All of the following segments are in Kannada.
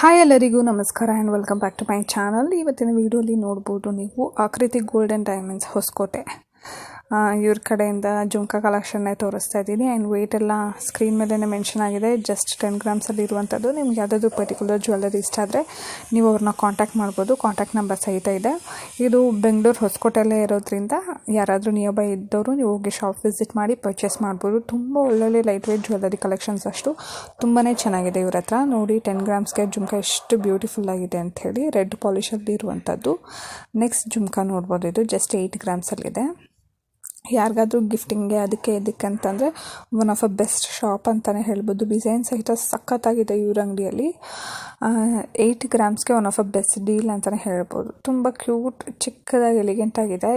ಹಾಯ್ ಎಲ್ಲರಿಗೂ ನಮಸ್ಕಾರ and welcome back to my channel. ಇವತ್ತಿನ ವಿಡಿಯೋಲಿ ನೋಡ್ಬೋದು ನೀವು ಆಕೃತಿ ಗೋಲ್ಡ್ ಆ್ಯಂಡ್ ಡೈಮಂಡ್ಸ್ ಹೊಸಕೋಟೆ ಇವ್ರ ಕಡೆಯಿಂದ ಜುಮ್ಕಾ ಕಲೆಕ್ಷನ್ನೇ ತೋರಿಸ್ತಾ ಇದ್ದೀನಿ. ಆ್ಯಂಡ್ ವೆಯ್ಟ್ ಎಲ್ಲ ಸ್ಕ್ರೀನ್ ಮೇಲೇ ಮೆನ್ಷನ್ ಆಗಿದೆ. ಜಸ್ಟ್ 10 ಗ್ರಾಮ್ಸಲ್ಲಿ ಇರುವಂಥದ್ದು. ನಿಮ್ಗೆ ಯಾವುದಾದ್ರು ಪರ್ಟಿಕ್ಯುಲರ್ ಜ್ಯುವೆಲ್ಲರಿ ಇಷ್ಟ ಆದರೆ ನೀವು ಅವ್ರನ್ನ ಕಾಂಟ್ಯಾಕ್ಟ್ ಮಾಡ್ಬೋದು. ಕಾಂಟ್ಯಾಕ್ಟ್ ನಂಬರ್ ಸಹಿತ ಇದೆ. ಇದು ಬೆಂಗಳೂರು ಹೊಸಕೋಟೆಯಲ್ಲೇ ಇರೋದ್ರಿಂದ ಯಾರಾದರೂ ನಿಯರ್ ಬೈ ಇದ್ದವರು ನೀವು ಹೋಗಿ ಶಾಪ್ ವಿಸಿಟ್ ಮಾಡಿ ಪರ್ಚೇಸ್ ಮಾಡ್ಬೋದು. ತುಂಬ ಒಳ್ಳೊಳ್ಳೆ ಲೈಟ್ ವೇಟ್ ಜ್ಯುವೆಲ್ಲರಿ ಕಲೆಕ್ಷನ್ಸ್ ಅಷ್ಟು ತುಂಬಾ ಚೆನ್ನಾಗಿದೆ ಇವ್ರ ಹತ್ರ. ನೋಡಿ 10 ಗ್ರಾಮ್ಸ್ಗೆ ಜುಮ್ಕಾ ಎಷ್ಟು ಬ್ಯೂಟಿಫುಲ್ ಆಗಿದೆ ಅಂಥೇಳಿ ರೆಡ್ ಪಾಲಿಶಲ್ಲಿ ಇರುವಂಥದ್ದು. ನೆಕ್ಸ್ಟ್ ಜುಮ್ಕಾ ನೋಡ್ಬೋದು, ಇದು ಜಸ್ಟ್ 8 ಗ್ರಾಮ್ಸಲ್ಲಿದೆ. ಯಾರಿಗಾದ್ರೂ ಗಿಫ್ಟಿಂಗ್ಗೆ ಅದಕ್ಕೆ ಇದಕ್ಕೆ ಅಂತಂದರೆ one of a best shop ಅಂತಲೇ ಹೇಳ್ಬೋದು. ಡಿಸೈನ್ ಸಹಿತ ಸಖತ್ತಾಗಿದೆ ಇವ್ರ ಅಂಗಡಿಯಲ್ಲಿ. 8 ಗ್ರಾಮ್ಸ್ಗೆ one of a best deal ಅಂತಲೇ ಹೇಳ್ಬೋದು. ತುಂಬ ಕ್ಯೂಟ್, ಚಿಕ್ಕದಾಗಿ ಎಲಿಗೆಂಟಾಗಿದೆ.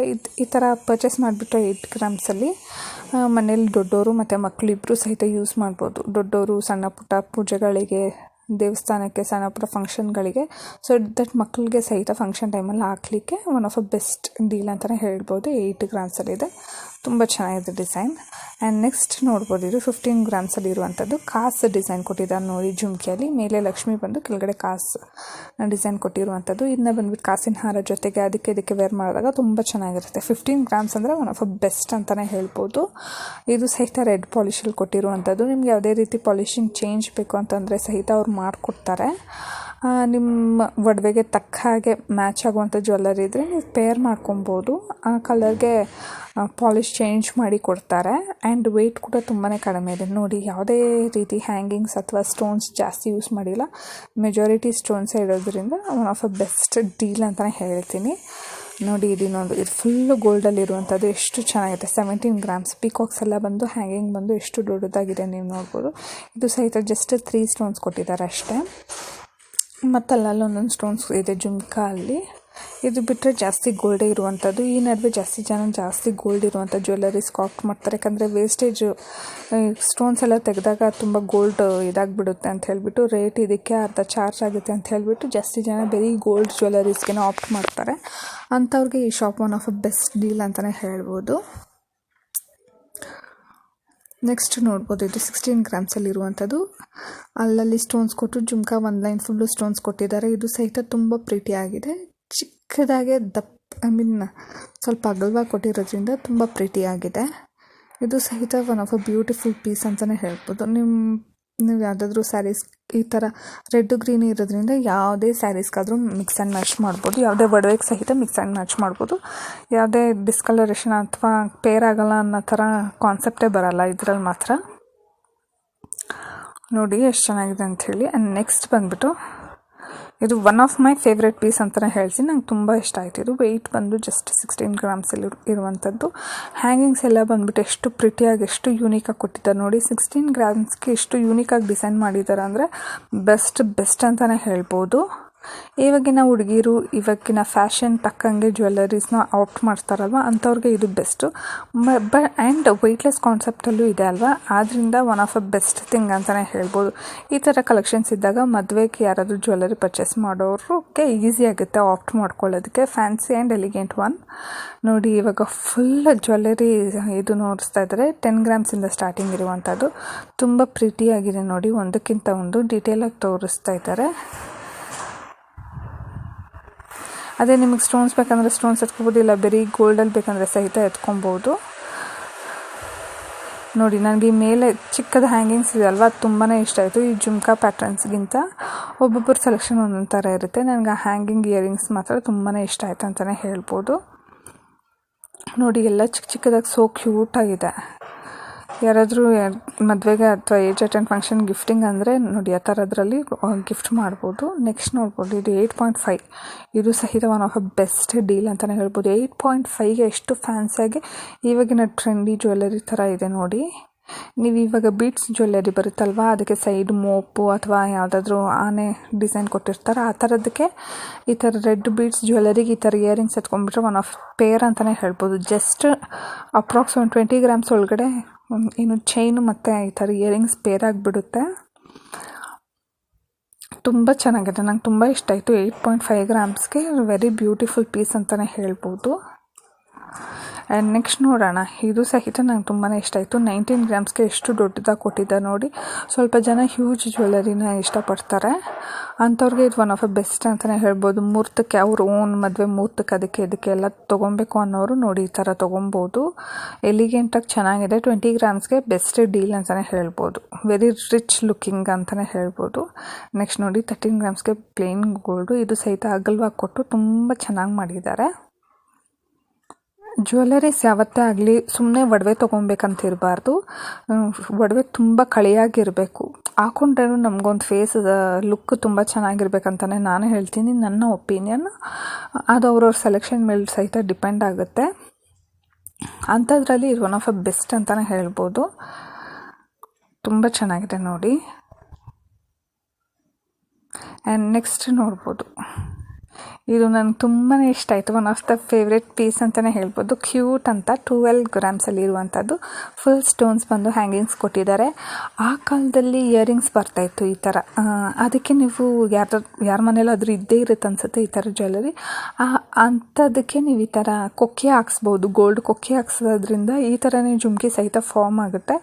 ಈ ಥರ ಪರ್ಚೇಸ್ ಮಾಡಿಬಿಟ್ಟು 8 ಗ್ರಾಮ್ಸಲ್ಲಿ ಮನೇಲಿ ದೊಡ್ಡವರು ಮತ್ತು ಮಕ್ಕಳಿಬ್ಬರು ಸಹಿತ ಯೂಸ್ ಮಾಡ್ಬೋದು. ದೊಡ್ಡವರು ಸಣ್ಣ ಪುಟ್ಟ ಪೂಜೆಗಳಿಗೆ, ದೇವಸ್ಥಾನಕ್ಕೆ, ಸಣ್ಣ ಪುಟ್ಟ ಫಂಕ್ಷನ್ಗಳಿಗೆ, ಸೊ ದಟ್ ಮಕ್ಕಳಿಗೆ ಸಹಿತ ಫಂಕ್ಷನ್ ಟೈಮಲ್ಲಿ ಹಾಕಲಿಕ್ಕೆ one of a best deal ಅಂತಲೇ ಹೇಳ್ಬೋದು. 8 ಗ್ರಾಮ್ಸಲ್ಲಿದೆ. ತುಂಬ ಚೆನ್ನಾಗಿದೆ ಡಿಸೈನ್. ಆ್ಯಂಡ್ ನೆಕ್ಸ್ಟ್ ನೋಡ್ಬೋದು, ಇದು 15 ಗ್ರಾಮ್ಸಲ್ಲಿ ಇರುವಂಥದ್ದು. ಕಾಸು ಡಿಸೈನ್ ಕೊಟ್ಟಿದ್ದಾರೆ ನೋಡಿ ಜುಮ್ಕಿಯಲ್ಲಿ. ಮೇಲೆ ಲಕ್ಷ್ಮಿ ಬಂದು ಕೆಳಗಡೆ ಕಾಸು ಡಿಸೈನ್ ಕೊಟ್ಟಿರುವಂಥದ್ದು. ಇದನ್ನ ಬಂದ್ಬಿಟ್ಟು ಕಾಸಿನ ಹಾರ ಜೊತೆಗೆ ಅದಕ್ಕೆ ಇದಕ್ಕೆ ವೇರ್ ಮಾಡಿದಾಗ ತುಂಬ ಚೆನ್ನಾಗಿರುತ್ತೆ. 15 ಗ್ರಾಮ್ಸ್ ಅಂದರೆ ಒನ್ ಆಫ್ ಅ ಬೆಸ್ಟ್ ಅಂತಲೇ ಹೇಳ್ಬೋದು. ಇದು ಸಹಿತ ರೆಡ್ ಪಾಲಿಶಲ್ಲಿ ಕೊಟ್ಟಿರುವಂಥದ್ದು. ನಿಮ್ಗೆ ಯಾವುದೇ ರೀತಿ ಪಾಲಿಶಿಂಗ್ ಚೇಂಜ್ ಬೇಕು ಅಂತಂದರೆ ಸಹಿತ ಅವ್ರು ಮಾಡಿಕೊಡ್ತಾರೆ. ನಿಮ್ಮ ಒಡವೆಗೆ ತಕ್ಕ ಹಾಗೆ ಮ್ಯಾಚ್ ಆಗುವಂಥ ಜ್ಯುವೆಲ್ಲರಿ ಇದ್ದರೆ ನೀವು ಪೇರ್ ಮಾಡ್ಕೊಬೋದು. ಆ ಕಲರ್ಗೆ ಪಾಲಿಶ್ ಚೇಂಜ್ ಮಾಡಿ ಕೊಡ್ತಾರೆ. ಆ್ಯಂಡ್ ವೆಯ್ಟ್ ಕೂಡ ತುಂಬಾ ಕಡಿಮೆ ಇದೆ. ನೋಡಿ, ಯಾವುದೇ ರೀತಿ ಹ್ಯಾಂಗಿಂಗ್ಸ್ ಅಥವಾ ಸ್ಟೋನ್ಸ್ ಜಾಸ್ತಿ ಯೂಸ್ ಮಾಡಿಲ್ಲ. ಮೆಜಾರಿಟಿ ಸ್ಟೋನ್ಸೇ ಇರೋದ್ರಿಂದ one of a best deal ಅಂತಲೇ ಹೇಳ್ತೀನಿ. ನೋಡಿ, ಇದು ಫುಲ್ಲು ಗೋಲ್ಡಲ್ಲಿರುವಂಥದ್ದು. ಎಷ್ಟು ಚೆನ್ನಾಗಿದೆ. 17 ಗ್ರಾಮ್ಸ್. ಪೀಕಾಕ್ಸ್ ಎಲ್ಲ ಬಂದು ಹ್ಯಾಂಗಿಂಗ್ ಬಂದು ಎಷ್ಟು ದೊಡ್ಡದಾಗಿದೆ ನೀವು ನೋಡ್ಬೋದು. ಇದು ಸಹಿತ ಜಸ್ಟ್ 3 ಸ್ಟೋನ್ಸ್ ಕೊಟ್ಟಿದ್ದಾರೆ ಅಷ್ಟೇ. ಮತ್ತು ಅಲ್ಲೊಂದೊಂದು ಸ್ಟೋನ್ಸ್ ಇದೆ ಜುಮ್ಕಾ ಅಲ್ಲಿ. ಇದು ಬಿಟ್ಟರೆ ಜಾಸ್ತಿ ಗೋಲ್ಡೇ ಇರುವಂಥದ್ದು. ಈ ನಡುವೆ ಜಾಸ್ತಿ ಗೋಲ್ಡ್ ಇರುವಂಥ ಜ್ಯುವೆಲ್ಲರೀಸ್ ಕಾಪ್ಟ್ ಮಾಡ್ತಾರೆ. ಯಾಕಂದರೆ ವೇಸ್ಟೇಜ್ ಸ್ಟೋನ್ಸ್ ಎಲ್ಲ ತೆಗೆದಾಗ ತುಂಬ ಗೋಲ್ಡ್ ಇದಾಗಿಬಿಡುತ್ತೆ ಅಂತ ಹೇಳಿಬಿಟ್ಟು ರೇಟ್ ಇದಕ್ಕೆ ಅರ್ಧ ಚಾರ್ಜ್ ಆಗುತ್ತೆ ಅಂತ ಹೇಳಿಬಿಟ್ಟು ಜಾಸ್ತಿ ಜನ ಬರೀ ಗೋಲ್ಡ್ ಜ್ಯುವೆಲ್ಲರೀಸ್ಗೆ ಆಪ್ಟ್ ಮಾಡ್ತಾರೆ. ಅಂಥವ್ರಿಗೆ ಈ shop one of a best deal ಅಂತಲೇ ಹೇಳ್ಬೋದು. ನೆಕ್ಸ್ಟ್ ನೋಡ್ಬೋದು, ಇದು 16 ಗ್ರಾಮ್ಸಲ್ಲಿ ಇರುವಂಥದ್ದು. ಅಲ್ಲಲ್ಲಿ ಸ್ಟೋನ್ಸ್ ಕೊಟ್ಟು ಜುಮ್ಕಾ ಒಂದು ಲೈನ್ ಫುಲ್ಲು ಸ್ಟೋನ್ಸ್ ಕೊಟ್ಟಿದ್ದಾರೆ. ಇದು ಸಹಿತ ತುಂಬ ಪ್ರೀಟಿಯಾಗಿದೆ. ಚಿಕ್ಕದಾಗೆ ಸ್ವಲ್ಪ ಅಗಲವಾಗಿ ಕೊಟ್ಟಿರೋದ್ರಿಂದ ತುಂಬ ಪ್ರೀಟಿಯಾಗಿದೆ. ಇದು ಸಹಿತ one of a beautiful piece ಅಂತಲೇ ಹೇಳ್ಬೋದು. ನೀವು ಯಾವುದಾದ್ರೂ ಸ್ಯಾರೀಸ್ ಈ ಥರ ರೆಡ್ ಗ್ರೀನ್ ಇರೋದ್ರಿಂದ ಯಾವುದೇ ಸ್ಯಾರೀಸ್ಗಾದರೂ ಮಿಕ್ಸ್ ಆ್ಯಂಡ್ ಮ್ಯಾಚ್ ಮಾಡ್ಬೋದು. ಯಾವುದೇ ಒಡವೆಗೆ ಸಹಿತ ಮಿಕ್ಸ್ ಆ್ಯಂಡ್ ಮ್ಯಾಚ್ ಮಾಡ್ಬೋದು. ಯಾವುದೇ ಡಿಸ್ಕಲರೇಷನ್ ಅಥವಾ ಪೇರ್ ಆಗಲ್ಲ ಅನ್ನೋ ಥರ ಕಾನ್ಸೆಪ್ಟೇ ಬರಲ್ಲ ಇದರಲ್ಲಿ ಮಾತ್ರ. ನೋಡಿ ಎಷ್ಟು ಚೆನ್ನಾಗಿದೆ ಅಂಥೇಳಿ. ಆ್ಯಂಡ್ ನೆಕ್ಸ್ಟ್ ಬಂದುಬಿಟ್ಟು ಇದು one of my favourite piece ಅಂತಲೇ ಹೇಳ್ತೀನಿ. ನಂಗೆ ತುಂಬ ಇಷ್ಟ ಆಯಿತು. ಇದು ವೆಯ್ಟ್ ಬಂದು ಜಸ್ಟ್ 16 ಗ್ರಾಮ್ಸಲ್ಲಿ ಇರುವಂಥದ್ದು. ಹ್ಯಾಂಗಿಂಗ್ಸ್ ಎಲ್ಲ ಬಂದುಬಿಟ್ಟು ಎಷ್ಟು ಪ್ರಿಟಿಯಾಗಿ, ಎಷ್ಟು ಯೂನಿಕಾಗಿ ಕೊಟ್ಟಿದ್ದಾರೆ ನೋಡಿ. 16 ಗ್ರಾಮ್ಸ್ಗೆ ಎಷ್ಟು ಯೂನಿಕಾಗಿ ಡಿಸೈನ್ ಮಾಡಿದ್ದಾರೆ ಅಂದರೆ ಬೆಸ್ಟ್ ಅಂತಲೇ ಹೇಳ್ಬೋದು. ಇವಾಗಿನ ಹುಡುಗಿರು ಇವಾಗಿನ ಫ್ಯಾಷನ್ ತಕ್ಕಂಗೆ ಜ್ಯುವೆಲ್ಲರೀಸ್ನ ಆಪ್ಟ್ ಮಾಡ್ತಾರಲ್ವ, ಅಂಥವ್ರಿಗೆ ಇದು ಬೆಸ್ಟು. ಆ್ಯಂಡ್ ವೆಯ್ಟ್ಲೆಸ್ ಕಾನ್ಸೆಪ್ಟಲ್ಲೂ ಇದೆ ಅಲ್ವಾ, ಆದ್ದರಿಂದ one of a best thing ಅಂತಲೇ ಹೇಳ್ಬೋದು. ಈ ಥರ ಕಲೆಕ್ಷನ್ಸ್ ಇದ್ದಾಗ ಮದುವೆಗೆ ಯಾರಾದರೂ ಜ್ಯುವೆಲ್ಲರಿ ಪರ್ಚೇಸ್ ಮಾಡೋರಿಗೆ ಈಸಿ ಆಗುತ್ತೆ ಆಪ್ಟ್ ಮಾಡ್ಕೊಳ್ಳೋದಕ್ಕೆ. Fancy and elegant one. ನೋಡಿ, ಇವಾಗ ಫುಲ್ ಜ್ಯುವೆಲ್ಲರಿ ಇದು ನೋಡಿಸ್ತಾ ಇದ್ದಾರೆ. 10 ಗ್ರಾಮ್ಸಿಂದ ಸ್ಟಾರ್ಟಿಂಗ್ ಇರುವಂಥದ್ದು. ತುಂಬ ಪ್ರೀಟಿಯಾಗಿದೆ ನೋಡಿ. ಒಂದಕ್ಕಿಂತ ಒಂದು ಡೀಟೇಲಾಗಿ ತೋರಿಸ್ತಾ ಇದ್ದಾರೆ. ಅದೇ ನಿಮಗೆ ಸ್ಟೋನ್ಸ್ ಬೇಕಂದರೆ ಸ್ಟೋನ್ಸ್ ಎತ್ಕೊಬೋದು, ಇಲ್ಲ ಬರೀ ಗೋಲ್ಡಲ್ಲಿ ಬೇಕಂದರೆ ಸಹಿತ ಎತ್ಕೊಬೋದು. ನೋಡಿ, ನನಗೆ ಈ ಮೇಲೆ ಚಿಕ್ಕದ ಹ್ಯಾಂಗಿಂಗ್ಸ್ ಇದೆ ಅಲ್ವಾ, ಅದು ತುಂಬಾ ಇಷ್ಟ ಆಯಿತು. ಈ ಜುಮ್ಕಾ ಪ್ಯಾಟ್ರನ್ಸ್ಗಿಂತ ಒಬ್ಬೊಬ್ಬರ ಸೆಲೆಕ್ಷನ್ ಒಂದೊಂದು ಥರ ಇರುತ್ತೆ. ನನಗೆ ಆ ಹ್ಯಾಂಗಿಂಗ್ ಇಯರಿಂಗ್ಸ್ ಮಾತ್ರ ತುಂಬಾ ಇಷ್ಟ ಆಯಿತು ಅಂತಲೇ ಹೇಳ್ಬೋದು. ನೋಡಿ, ಎಲ್ಲ ಚಿಕ್ಕದಾಗಿ ಸೋ ಕ್ಯೂಟಾಗಿದೆ. ಯಾರಾದರೂ ಮದುವೆಗೆ ಅಥವಾ ಏಜ್ ಅಟೆಂಡ್ ಫಂಕ್ಷನ್ ಗಿಫ್ಟಿಂಗ್ ಅಂದರೆ ನೋಡಿ ಆ ಥರದ್ರಲ್ಲಿ ಗಿಫ್ಟ್ ಮಾಡ್ಬೋದು. ನೆಕ್ಸ್ಟ್ ನೋಡ್ಬೋದು, ಇದು 8.5. ಇದು ಸಹಿತ one of a best deal ಅಂತಲೇ ಹೇಳ್ಬೋದು. 8.5ಗೆ ಎಷ್ಟು ಫ್ಯಾನ್ಸಿಯಾಗಿ ಇವಾಗಿನ ಟ್ರೆಂಡಿ ಜ್ಯುವೆಲ್ಲರಿ ಥರ ಇದೆ ನೋಡಿ. ನೀವು ಇವಾಗ ಬೀಟ್ಸ್ ಜ್ಯುವೆಲ್ಲರಿ ಬರುತ್ತಲ್ವ, ಅದಕ್ಕೆ ಸೈಡ್ ಮೋಪು ಅಥವಾ ಯಾವುದಾದ್ರೂ ಆನೆ ಡಿಸೈನ್ ಕೊಟ್ಟಿರ್ತಾರೆ, ಆ ಥರದಕ್ಕೆ ಈ ಥರ ರೆಡ್ ಬೀಟ್ಸ್ ಜ್ಯುವೆಲ್ಲರಿಗೆ ಈ ಥರ ಇಯರಿಂಗ್ಸ್ ಎತ್ಕೊಂಡ್ಬಿಟ್ರೆ ಒನ್ ಆಫ್ ಪೇರ್ ಅಂತಲೇ ಹೇಳ್ಬೋದು. ಜಸ್ಟ್ ಅಪ್ರಾಕ್ಸ್ 20 ಗ್ರಾಮ್ಸ್ ಒಳಗಡೆ ಏನು ಚೈನು ಮತ್ತು ಈ ಥರ ಇಯರಿಂಗ್ಸ್ ಪೇರ್ ಆಗಿಬಿಡುತ್ತೆ. ತುಂಬ ಚೆನ್ನಾಗಿದೆ. ನಂಗೆ ತುಂಬ ಇಷ್ಟ ಆಯಿತು. 8.5 ಗ್ರಾಮ್ಸ್ಗೆ ವೆರಿ ಬ್ಯೂಟಿಫುಲ್ ಪೀಸ್ ಅಂತಲೇ ಹೇಳ್ಬೋದು. ಆ್ಯಂಡ್ ನೆಕ್ಸ್ಟ್ ನೋಡೋಣ. ಇದು ಸಹಿತ ನಂಗೆ ತುಂಬಾ ಇಷ್ಟ ಆಯಿತು. 19 ಗ್ರಾಮ್ಸ್ಗೆ ಎಷ್ಟು ದೊಡ್ಡದಾಗಿ ಕೊಟ್ಟಿದ್ದಾರೆ ನೋಡಿ. ಸ್ವಲ್ಪ ಜನ ಹ್ಯೂಜ್ ಜ್ಯುವೆಲರಿನ ಇಷ್ಟಪಡ್ತಾರೆ, ಅಂಥವ್ರಿಗೆ ಇದು ಒನ್ ಆಫ್ ದ ಬೆಸ್ಟ್ ಅಂತಲೇ ಹೇಳ್ಬೋದು. ಮುಹೂರ್ತಕ್ಕೆ ಅವ್ರ ಓನ್ ಮದುವೆ ಮುಹೂರ್ತಕ್ಕೆ ಅದಕ್ಕೆ ಇದಕ್ಕೆ ಎಲ್ಲ ತೊಗೊಬೇಕು ಅನ್ನೋರು ನೋಡಿ ಈ ಥರ ತೊಗೊಬೋದು. ಎಲಿಗೆಂಟಾಗಿ ಚೆನ್ನಾಗಿದೆ. 20 ಗ್ರಾಮ್ಸ್ಗೆ ಬೆಸ್ಟ್ ಡೀಲ್ ಅಂತಲೇ ಹೇಳ್ಬೋದು. ವೆರಿ ರಿಚ್ ಲುಕ್ಕಿಂಗ್ ಅಂತಲೇ ಹೇಳ್ಬೋದು. ನೆಕ್ಸ್ಟ್ ನೋಡಿ 13 ಗ್ರಾಮ್ಸ್ಗೆ ಪ್ಲೇನ್ ಗೋಲ್ಡು. ಇದು ಸಹಿತ ಅಗಲವಾಗಿ ಕೊಟ್ಟು ತುಂಬ ಚೆನ್ನಾಗಿ ಮಾಡಿದ್ದಾರೆ. ಜ್ಯುವೆಲರೀಸ್ ಯಾವತ್ತೇ ಆಗಲಿ ಸುಮ್ಮನೆ ಒಡವೆ ತೊಗೊಬೇಕಂತ ಇರಬಾರ್ದು. ಒಡವೆ ತುಂಬ ಕಳಿಯಾಗಿರಬೇಕು. ಹಾಕೊಂಡ್ರೂ ನಮಗೊಂದು ಫೇಸ್ ಲುಕ್ ತುಂಬ ಚೆನ್ನಾಗಿರ್ಬೇಕಂತಲೇ ನಾನು ಹೇಳ್ತೀನಿ. ನನ್ನ ಒಪಿನಿಯನ್ ಅದು ಅವ್ರವ್ರ ಸೆಲೆಕ್ಷನ್ ಮೇಲೆ ಸಹಿತ ಡಿಪೆಂಡ್ ಆಗುತ್ತೆ. ಅಂಥದ್ರಲ್ಲಿ ಇದು ಒನ್ ಆಫ್ ದ ಬೆಸ್ಟ್ ಅಂತಲೇ ಹೇಳ್ಬೋದು. ತುಂಬ ಚೆನ್ನಾಗಿದೆ ನೋಡಿ. ಆ್ಯಂಡ್ ನೆಕ್ಸ್ಟ್ ನೋಡ್ಬೋದು, ಇದು ನನಗೆ ತುಂಬಾ ಇಷ್ಟ ಆಯಿತು. One of the favourite piece ಅಂತಲೇ ಹೇಳ್ಬೋದು. ಕ್ಯೂಟ್ ಅಂತ 12 ಗ್ರಾಮ್ಸಲ್ಲಿ ಇರುವಂಥದ್ದು. ಫುಲ್ ಸ್ಟೋನ್ಸ್ ಬಂದು ಹ್ಯಾಂಗಿಂಗ್ಸ್ ಕೊಟ್ಟಿದ್ದಾರೆ. ಆ ಕಾಲದಲ್ಲಿ ಇಯರಿಂಗ್ಸ್ ಬರ್ತಾಯಿತ್ತು ಈ ಥರ. ಅದಕ್ಕೆ ನೀವು ಯಾರ ಮನೇಲಾದರೂ ಇದ್ದೇ ಇರುತ್ತೆ ಅನಿಸುತ್ತೆ ಈ ಥರ ಜ್ಯುವೆಲರಿ. ಅಂಥದ್ದಕ್ಕೆ ನೀವು ಈ ಥರ ಕೊಕ್ಕೆ ಹಾಕ್ಸ್ಬೋದು. ಗೋಲ್ಡ್ ಕೊಕ್ಕೆ ಹಾಕ್ಸೋದ್ರಿಂದ ಈ ಥರನೇ ಜುಮ್ಕಿ ಸಹಿತ ಫಾರ್ಮ್ ಆಗುತ್ತೆ.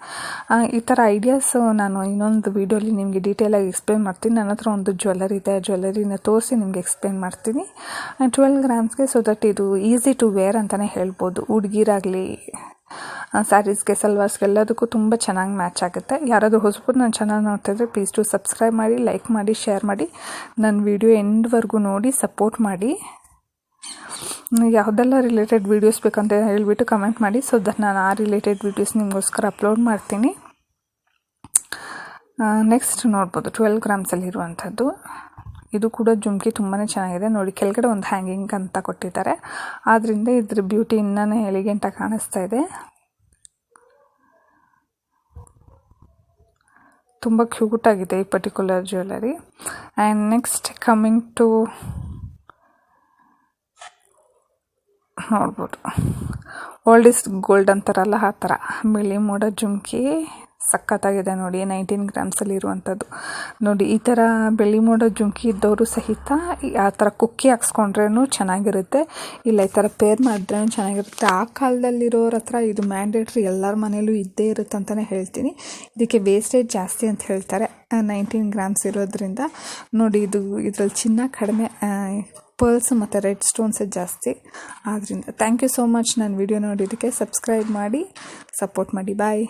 ಈ ಥರ ಐಡಿಯಾಸ್ ನಾನು ಇನ್ನೊಂದು ವೀಡಿಯೋಲಿ ನಿಮಗೆ ಡೀಟೇಲಾಗಿ ಎಕ್ಸ್ಪ್ಲೇನ್ ಮಾಡ್ತೀನಿ. ನನ್ನ ಹತ್ರ ಒಂದು ಜ್ಯುವೆಲರಿ ಇದೆ, ಆ ಜ್ಯುವೆಲರಿನ ತೋರಿಸಿ ನಿಮಗೆ ಎಕ್ಸ್ಪ್ಲೇನ್ ಮಾಡ್ತೀನಿ. 12 ಗ್ರಾಮ್ಸ್ಗೆ ಸೊ ದಟ್ ಇದು ಈಸಿ ಟು ವೇರ್ ಅಂತಲೇ ಹೇಳ್ಬೋದು. ಹುಡುಗಿರಾಗಲಿ ಸ್ಯಾರೀಸ್ಗೆ ಸಲ್ವಾರ್ಸ್ಗೆ ಎಲ್ಲದಕ್ಕೂ ತುಂಬ ಚೆನ್ನಾಗಿ ಮ್ಯಾಚ್ ಆಗುತ್ತೆ. ಯಾರಾದರೂ ಹೊಸಬರು ನನ್ನ ಚಾನಲ್ ನೋಡ್ತಾಯಿದ್ರೆ ಪ್ಲೀಸ್ ಟು ಸಬ್ಸ್ಕ್ರೈಬ್ ಮಾಡಿ, ಲೈಕ್ ಮಾಡಿ, ಶೇರ್ ಮಾಡಿ. ನನ್ನ ವಿಡಿಯೋ ಎಂಡ್ವರೆಗೂ ನೋಡಿ ಸಪೋರ್ಟ್ ಮಾಡಿ. ಯಾವುದೆಲ್ಲ ರಿಲೇಟೆಡ್ ವೀಡಿಯೋಸ್ ಬೇಕಂತ ಹೇಳಿಬಿಟ್ಟು ಕಮೆಂಟ್ ಮಾಡಿ. ಸೊ ದಟ್ ನಾನು ಆ ರಿಲೇಟೆಡ್ ವೀಡಿಯೋಸ್ ನಿಮಗೋಸ್ಕರ ಅಪ್ಲೋಡ್ ಮಾಡ್ತೀನಿ. ನೆಕ್ಸ್ಟ್ ನೋಡ್ಬೋದು 12 ಗ್ರಾಮ್ಸಲ್ಲಿ ಇರುವಂಥದ್ದು. ಇದು ಕೂಡ ಜುಮ್ಕಿ ತುಂಬಾ ಚೆನ್ನಾಗಿದೆ ನೋಡಿ. ಕೆಳಗಡೆ ಒಂದು ಹ್ಯಾಂಗಿಂಗ್ ಅಂತ ಕೊಟ್ಟಿದ್ದಾರೆ. ಆದ್ದರಿಂದ ಇದ್ರ ಬ್ಯೂಟಿ ಇನ್ನೂ ಎಲಿಗೆಂಟಾಗಿ ಕಾಣಿಸ್ತಾ ಇದೆ. ತುಂಬ ಕ್ಯೂಟಾಗಿದೆ ಈ particular jewellery. And next coming to ನೋಡ್ಬೋದು, ಓಲ್ಡ್ ಇಸ್ ಗೋಲ್ಡ್ ಅಂತಾರಲ್ಲ ಆ ಥರ ಬಿಳಿ ಮೋಡ ಜುಮ್ಕಿ ಸಖತ್ತಾಗಿದೆ ನೋಡಿ. 19 ಗ್ರಾಮ್ಸಲ್ಲಿ ಇರುವಂಥದ್ದು ನೋಡಿ. ಈ ಥರ ಬೆಳ್ಳಿ ಮೋಡ ಜುಮ್ಕಿ ಇದ್ದವರು ಸಹಿತ ಆ ಥರ ಕುಕ್ಕಿ ಹಾಕ್ಸ್ಕೊಂಡ್ರೂ ಚೆನ್ನಾಗಿರುತ್ತೆ, ಇಲ್ಲ ಈ ಥರ ಪೇರ್ ಮಾಡಿದ್ರೂ ಚೆನ್ನಾಗಿರುತ್ತೆ. ಆ ಕಾಲದಲ್ಲಿರೋರ ಹತ್ರ ಇದು ಮ್ಯಾಂಡೇಟ್ರಿ, ಎಲ್ಲರ ಮನೇಲೂ ಇದ್ದೇ ಇರುತ್ತೆ ಅಂತಲೇ ಹೇಳ್ತೀನಿ. ಇದಕ್ಕೆ ವೇಸ್ಟೇಜ್ ಜಾಸ್ತಿ ಅಂತ ಹೇಳ್ತಾರೆ 19 ಗ್ರಾಮ್ಸ್ ಇರೋದ್ರಿಂದ. ನೋಡಿ ಇದರಲ್ಲಿ ಚಿನ್ನ ಕಡಿಮೆ, ಪರ್ಲ್ಸ್ ಮತ್ತು ರೆಡ್ ಸ್ಟೋನ್ಸೇ ಜಾಸ್ತಿ. ಆದ್ದರಿಂದ ಥ್ಯಾಂಕ್ ಯು ಸೋ ಮಚ್ ನನ್ನ ವಿಡಿಯೋ ನೋಡಿದ್ದಕ್ಕೆ. ಸಬ್ಸ್ಕ್ರೈಬ್ ಮಾಡಿ, ಸಪೋರ್ಟ್ ಮಾಡಿ. ಬಾಯ್.